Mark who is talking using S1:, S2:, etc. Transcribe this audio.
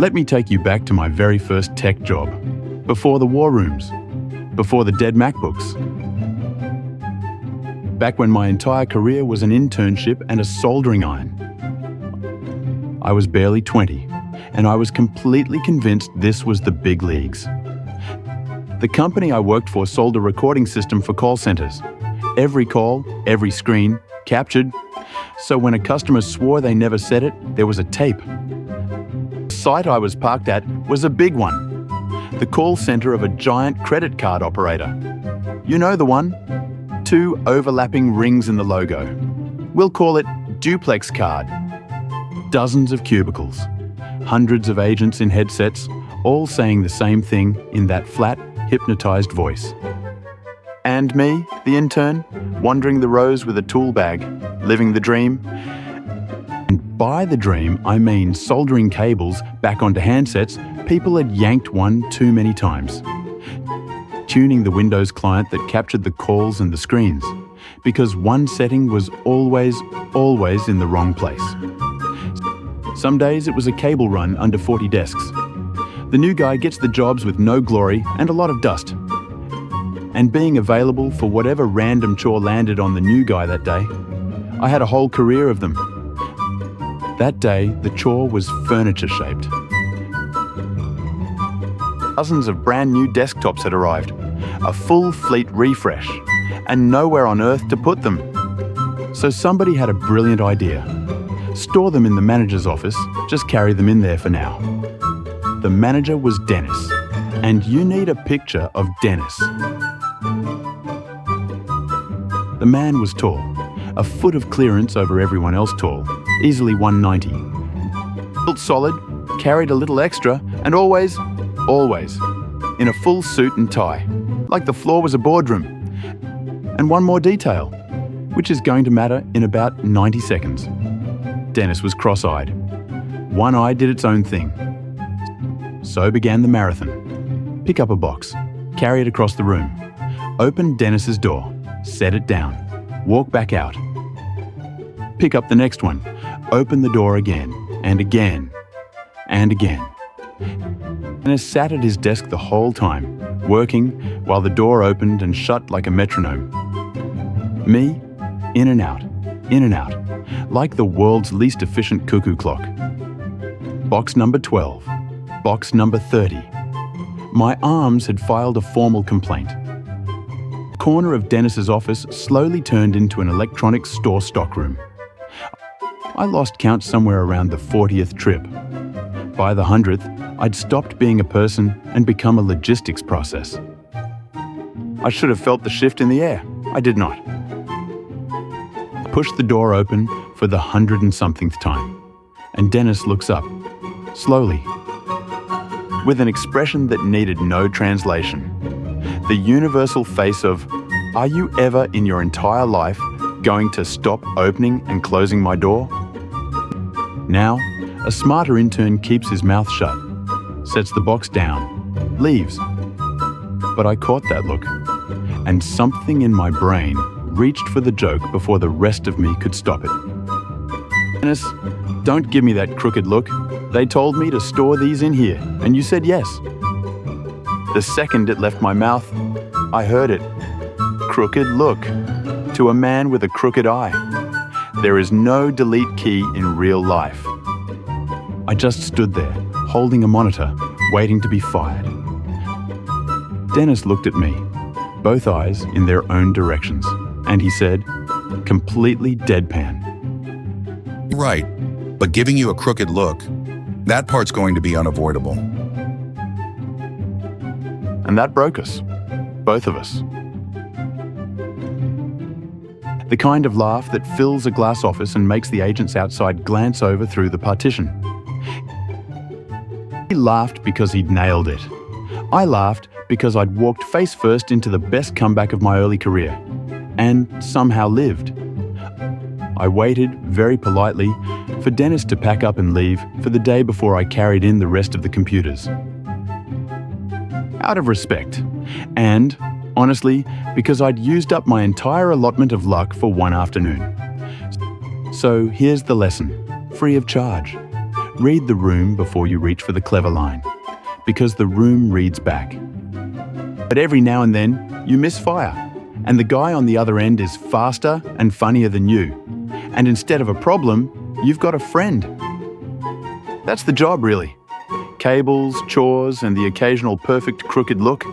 S1: Let me take you back to my very first tech job, before the war rooms, before the dead MacBooks. Back when my entire career was an internship and a soldering iron. I was barely 20, and I was completely convinced this was the big leagues. The company I worked for sold a recording system for call centers. Every call, every screen, captured. So when a customer swore they never said it, there was a tape. The site I was parked at was a big one. The call center of a giant credit card operator. You know the one? 2 overlapping rings in the logo. We'll call it duplex card. Dozens of cubicles. Hundreds of agents in headsets, all saying the same thing in that flat, hypnotized voice. And me, the intern, wandering the rows with a tool bag, living the dream. And by the dream, I mean soldering cables back onto handsets people had yanked one too many times. Tuning the Windows client that captured the calls and the screens, because one setting was always in the wrong place. Some days it was a cable run under 40 desks. The new guy gets the jobs with no glory and a lot of dust. And being available for whatever random chore landed on the new guy that day, I had a whole career of them. That day, the chore was furniture-shaped. Dozens of brand new desktops had arrived, a full fleet refresh, and nowhere on earth to put them. So somebody had a brilliant idea. Store them in the manager's office, just carry them in there for now. The manager was Dennis, and you need a picture of Dennis. The man was tall, a foot of clearance over everyone else tall, easily 190. Built solid, carried a little extra, and always, in a full suit and tie, like the floor was a boardroom. And one more detail, which is going to matter in about 90 seconds. Dennis was cross-eyed. One eye did its own thing. So began the marathon. Pick up a box, carry it across the room, open Dennis's door, set it down, walk back out. Pick up the next one, open the door again, and again, and again. Dennis sat at his desk the whole time, working while the door opened and shut like a metronome. Me, in and out, like the world's least efficient cuckoo clock. Box number 12, box number 30. My arms had filed a formal complaint. The corner of Dennis's office slowly turned into an electronics store stockroom. I lost count somewhere around the 40th trip. By the 100th, I'd stopped being a person and become a logistics process. I should have felt the shift in the air. I did not. I pushed the door open for the 100-and-somethingth time, and Dennis looks up, slowly, with an expression that needed no translation. The universal face of, "Are you ever in your entire life going to stop opening and closing my door?" Now, a smarter intern keeps his mouth shut, sets the box down, leaves. But I caught that look, and something in my brain reached for the joke before the rest of me could stop it. "Dennis, don't give me that crooked look. They told me to store these in here, and you said yes." The second it left my mouth, I heard it. Crooked look. To a man with a crooked eye. There is no delete key in real life. I just stood there, holding a monitor, waiting to be fired. Dennis looked at me, both eyes in their own directions, and he said, completely deadpan,
S2: "Right, but giving you a crooked look, that part's going to be unavoidable."
S1: And that broke us, both of us. The kind of laugh that fills a glass office and makes the agents outside glance over through the partition. He laughed because he'd nailed it. I laughed because I'd walked face first into the best comeback of my early career, and somehow lived. I waited, very politely, for Dennis to pack up and leave for the day before I carried in the rest of the computers. Out of respect, and, honestly, because I'd used up my entire allotment of luck for one afternoon. So here's the lesson, free of charge. Read the room before you reach for the clever line, because the room reads back. But every now and then, you miss fire, and the guy on the other end is faster and funnier than you. And instead of a problem, you've got a friend. That's the job, really. Cables, chores, and the occasional perfect crooked look.